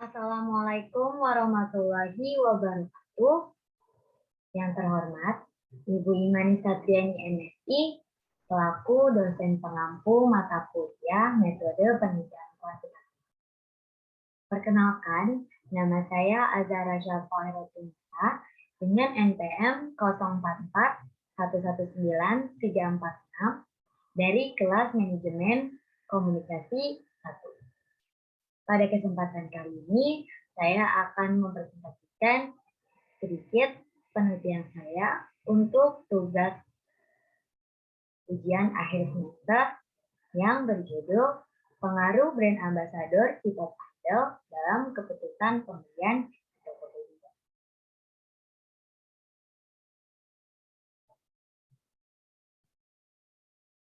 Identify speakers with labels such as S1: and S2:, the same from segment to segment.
S1: Assalamualaikum warahmatullahi wabarakatuh. Yang terhormat, Ibu Imani Satriani MSI, selaku dosen pengampu mata kuliah metode penelitian kuantitatif. Perkenalkan, nama saya Azhara Syafa'iratunisa dengan NPM 044119 dari kelas manajemen komunikasi 1. Pada kesempatan kali ini, saya akan mempresentasikan sedikit penelitian saya untuk tugas ujian akhir semester yang berjudul Pengaruh Brand Ambassador K-pop Idol dalam Keputusan Pembelian Tokopedia.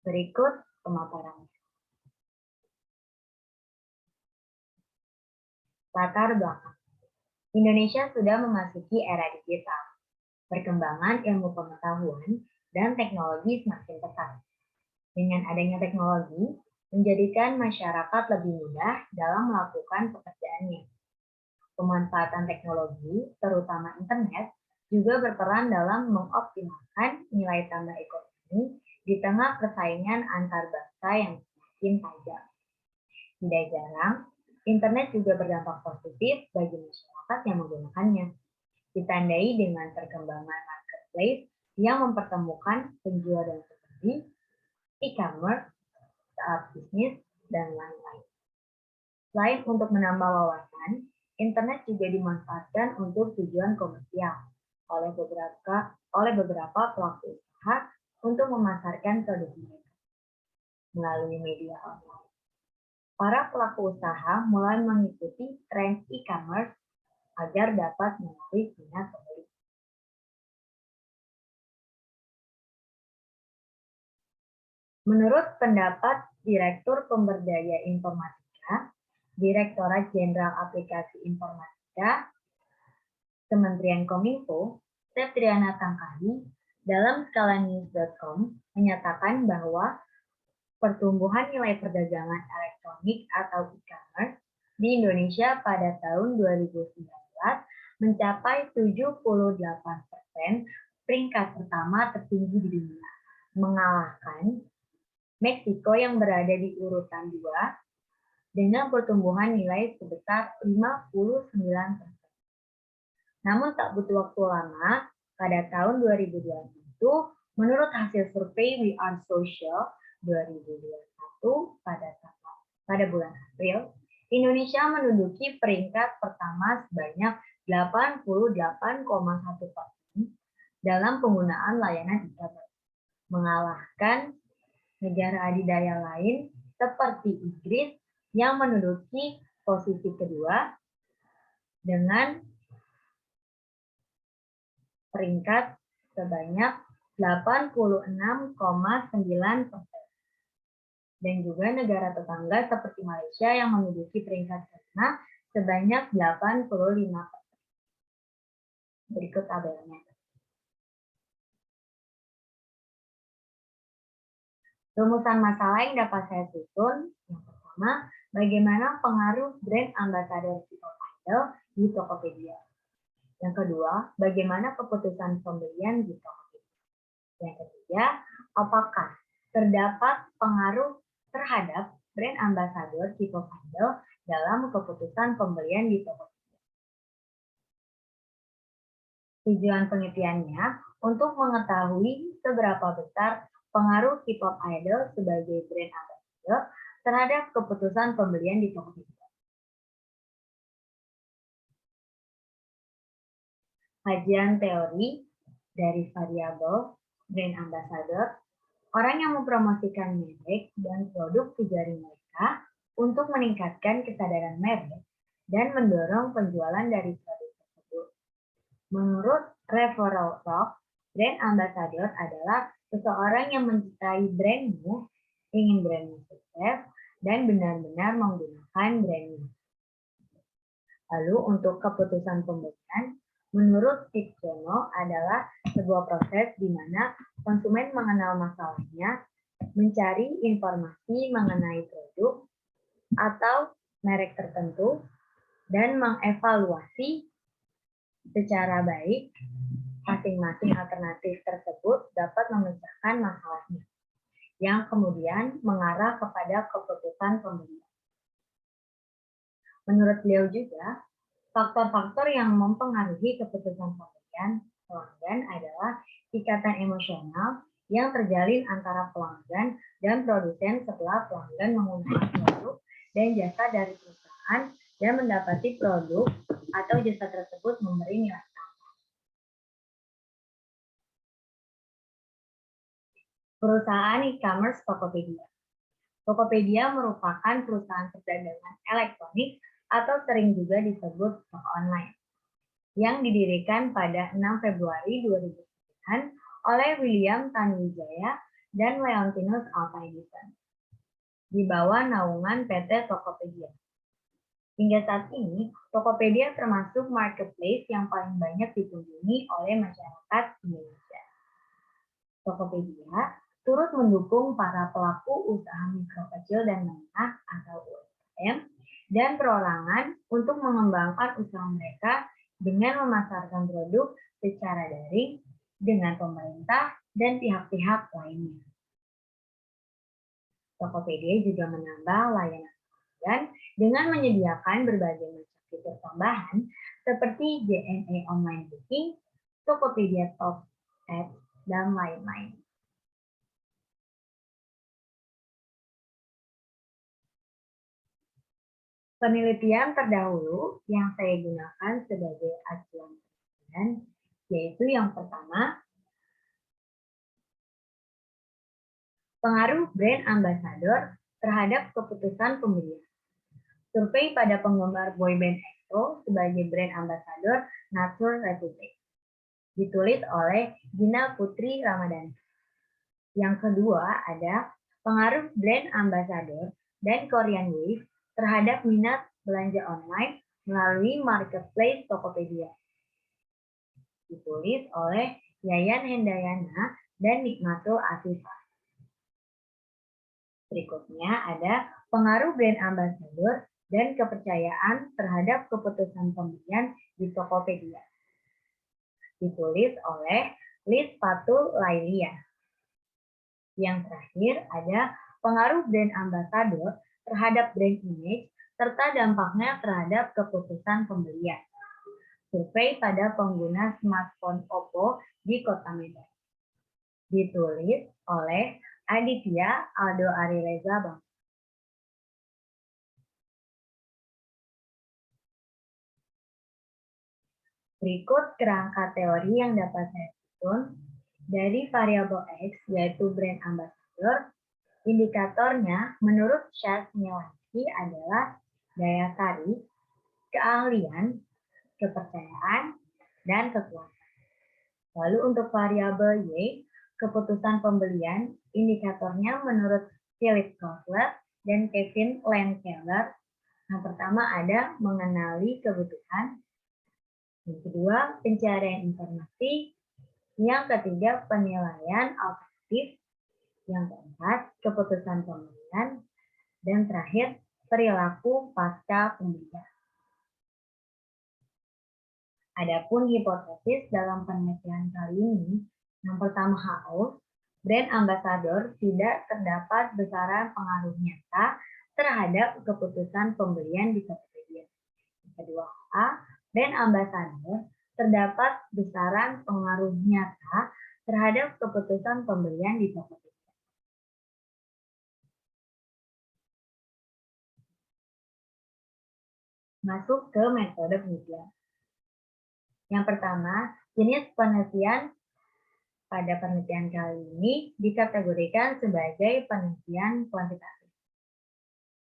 S1: Berikut pemaparannya. Latar belakang. Indonesia sudah memasuki era digital. Perkembangan ilmu pengetahuan dan teknologi semakin pesat. Dengan adanya teknologi, menjadikan masyarakat lebih mudah dalam melakukan pekerjaannya. Pemanfaatan teknologi, terutama internet, juga berperan dalam mengoptimalkan nilai tambah ekonomi di tengah persaingan antar bangsa yang semakin tajam. Tidak jarang, internet juga berdampak positif bagi masyarakat yang menggunakannya, ditandai dengan perkembangan marketplace yang mempertemukan penjual dan pembeli, e-commerce, startup bisnis, dan lain-lain. Selain untuk menambah wawasan, internet juga dimanfaatkan untuk tujuan komersial oleh beberapa pelaku usaha untuk memasarkan produk mereka melalui media online. Para pelaku usaha mulai mengikuti tren e-commerce agar dapat menarik minat pembeli. Menurut pendapat Direktur Pemberdaya Informatika, Direktorat Jenderal Aplikasi Informatika, Kementerian Kominfo, Septriana Tangkahi, dalam skalanews.com menyatakan bahwa pertumbuhan nilai perdagangan elektronik atau e-commerce di Indonesia pada tahun 2019 mencapai 78%, peringkat pertama tertinggi di dunia, mengalahkan Meksiko yang berada di urutan 2 dengan pertumbuhan nilai sebesar 59%. Namun tak butuh waktu lama, pada tahun 2021, menurut hasil survei We Are Social 2021 pada bulan April, Indonesia menduduki peringkat pertama sebanyak 88,1% dalam penggunaan layanan e-commerce, mengalahkan negara adidaya lain seperti Inggris yang menduduki posisi kedua dengan peringkat sebanyak 86,9%. Dan juga negara tetangga seperti Malaysia yang menduduki peringkat kelima sebanyak 85%. Berikut tabelnya. Rumusan masalah yang dapat saya susun. Yang pertama, bagaimana pengaruh brand ambassador K-pop Idol di Tokopedia. Yang kedua, bagaimana keputusan pembelian di Tokopedia. Yang ketiga, apakah terdapat pengaruh terhadap brand ambassador K-pop Idol dalam keputusan pembelian di Tokopedia. Tujuan penelitiannya untuk mengetahui seberapa besar pengaruh K-pop Idol sebagai brand ambassador terhadap keputusan pembelian di Tokopedia. Kajian teori dari variabel brand ambassador, orang yang mempromosikan merek dan produk jejaring mereka untuk meningkatkan kesadaran merek dan mendorong penjualan dari produk tersebut. Menurut Referral Rock, brand ambassador adalah seseorang yang mencintai brandmu, ingin brandmu sukses, dan benar-benar menggunakan brandmu. Lalu untuk keputusan pembelian, menurut Tikjono adalah sebuah proses di mana konsumen mengenal masalahnya, mencari informasi mengenai produk atau merek tertentu, dan mengevaluasi secara baik masing-masing alternatif tersebut dapat memecahkan masalahnya, yang kemudian mengarah kepada keputusan pembelian. Menurut beliau juga, faktor-faktor yang mempengaruhi keputusan pembelian pelanggan adalah ikatan emosional yang terjalin antara pelanggan dan produsen setelah pelanggan menggunakan produk dan jasa dari perusahaan dan mendapati produk atau jasa tersebut memberi nilai. Perusahaan e-commerce Tokopedia. Tokopedia merupakan perusahaan perdagangan elektronik atau sering juga disebut toko online yang didirikan pada 6 Februari 2009 oleh William Tanuwijaya dan Leontinus Alva Edison di bawah naungan PT Tokopedia. Hingga saat ini, Tokopedia termasuk marketplace yang paling banyak dikunjungi oleh masyarakat Indonesia. Tokopedia turut mendukung para pelaku usaha mikro kecil dan menengah atau UMKM dan perorangan untuk mengembangkan usaha mereka dengan memasarkan produk secara daring dengan pemerintah dan pihak-pihak lainnya. Tokopedia juga menambah layanan pelanggan dengan menyediakan berbagai macam fitur tambahan seperti JNE Online Booking, Tokopedia Top Ads, dan lain-lain. Penelitian terdahulu yang saya gunakan sebagai acuan penelitian yaitu yang pertama, pengaruh brand ambassador terhadap keputusan pembelian. Survei pada penggemar boyband EXO sebagai brand ambassador Nature Republic. Ditulis oleh Gina Putri Ramadhani. Yang kedua ada pengaruh brand ambassador dan Korean Wave terhadap minat belanja online melalui marketplace Tokopedia. Ditulis oleh Yayan Hendayana dan Nikmatul Afifah. Berikutnya ada pengaruh brand ambassador dan kepercayaan terhadap keputusan pembelian di Tokopedia. Ditulis oleh Liz Fatul Lailia. Yang terakhir ada pengaruh brand ambassador terhadap brand image serta dampaknya terhadap keputusan pembelian. Survei pada pengguna smartphone Oppo di Kota Medan. Ditulis oleh Aditya Aldo Arireza Bang. Berikut kerangka teori yang dapat saya susun dari variabel X yaitu brand ambassador. Indikatornya menurut Shasniewski adalah daya tarik, keahlian, kepercayaan, dan kekuatan. Lalu untuk variabel Y, keputusan pembelian, indikatornya menurut Philip Kotler dan Kevin Landkeller. Yang pertama ada mengenali kebutuhan, yang kedua pencarian informasi, yang ketiga penilaian alternatif, yang keempat keputusan pembelian, dan terakhir perilaku pasca pembelian. Adapun hipotesis dalam penelitian kali ini, yang pertama HO, brand ambassador tidak terdapat besaran pengaruh nyata terhadap keputusan pembelian di Tokopedia. Yang kedua A, brand ambassador terdapat besaran pengaruh nyata terhadap keputusan pembelian di Tokopedia. Masuk ke metode penelitian. Yang pertama, jenis penelitian pada penelitian kali ini dikategorikan sebagai penelitian kuantitatif.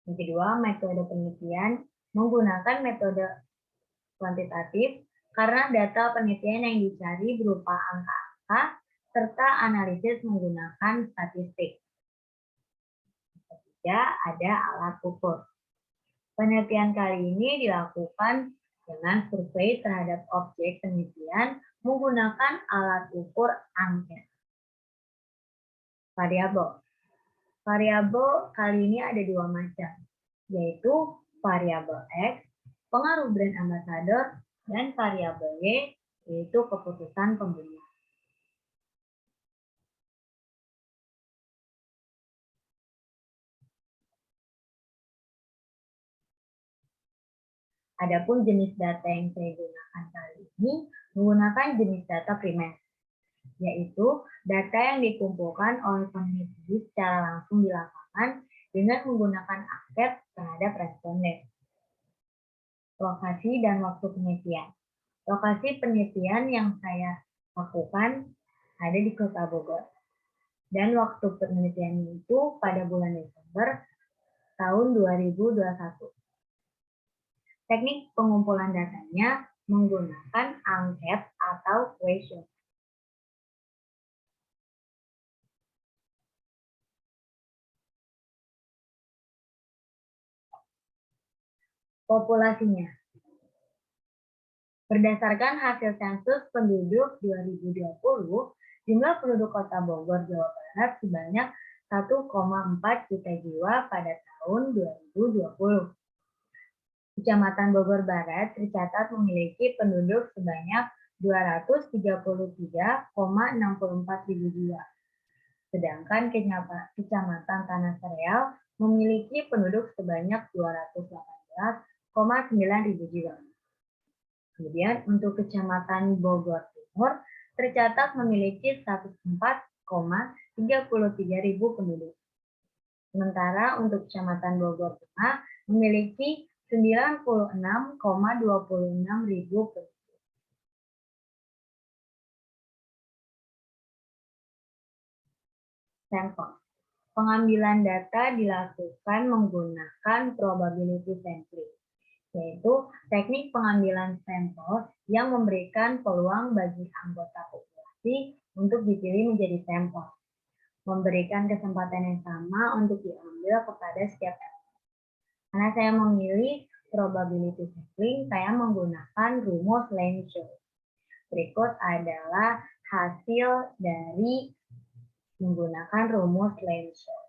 S1: Yang kedua, metode penelitian menggunakan metode kuantitatif karena data penelitian yang dicari berupa angka-angka serta analisis menggunakan statistik. Ketiga, ada alat ukur. Penelitian kali ini dilakukan dengan survei terhadap objek penelitian menggunakan alat ukur angket. Variabel. Variabel kali ini ada dua macam, yaitu variabel X pengaruh brand ambassador, dan variabel Y, yaitu keputusan pembeli. Adapun jenis data yang saya gunakan kali ini menggunakan jenis data primer, yaitu data yang dikumpulkan oleh peneliti secara langsung di lapangan dengan menggunakan angket terhadap responden. Lokasi dan waktu penelitian. Lokasi penelitian yang saya lakukan ada di Kota Bogor. Dan waktu penelitian itu pada bulan Desember tahun 2021. Teknik pengumpulan datanya menggunakan angket atau question. Populasinya. Berdasarkan hasil sensus penduduk 2020, jumlah penduduk Kota Bogor, Jawa Barat sebanyak 1,4 juta jiwa pada tahun 2020. Kecamatan Bogor Barat tercatat memiliki penduduk sebanyak 233,64 ribu jiwa. Sedangkan Kecamatan Tanah Sereal memiliki penduduk sebanyak 218,9 ribu jiwa. Kemudian untuk Kecamatan Bogor Timur tercatat memiliki 104,33 ribu penduduk. Sementara untuk Kecamatan Bogor Tengah memiliki 96,26 ribu penduduk. Sampel. Pengambilan data dilakukan menggunakan probability sampling, yaitu teknik pengambilan sampel yang memberikan peluang bagi anggota populasi untuk dipilih menjadi sampel, memberikan kesempatan yang sama untuk diambil kepada setiap sampel. Karena saya memilih probability sampling, saya menggunakan rumus Lenshaw. Berikut adalah hasil dari menggunakan rumus Lenshaw.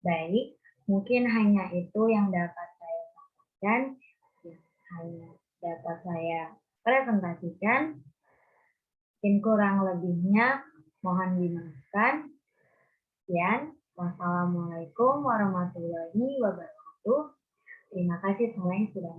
S1: Baik, mungkin hanya itu yang dapat saya sampaikan, hanya dapat saya presentasikan. Mungkin kurang lebihnya mohon dimaafkan. Sekian, wassalamualaikum warahmatullahi wabarakatuh. Terima kasih semua yang sudah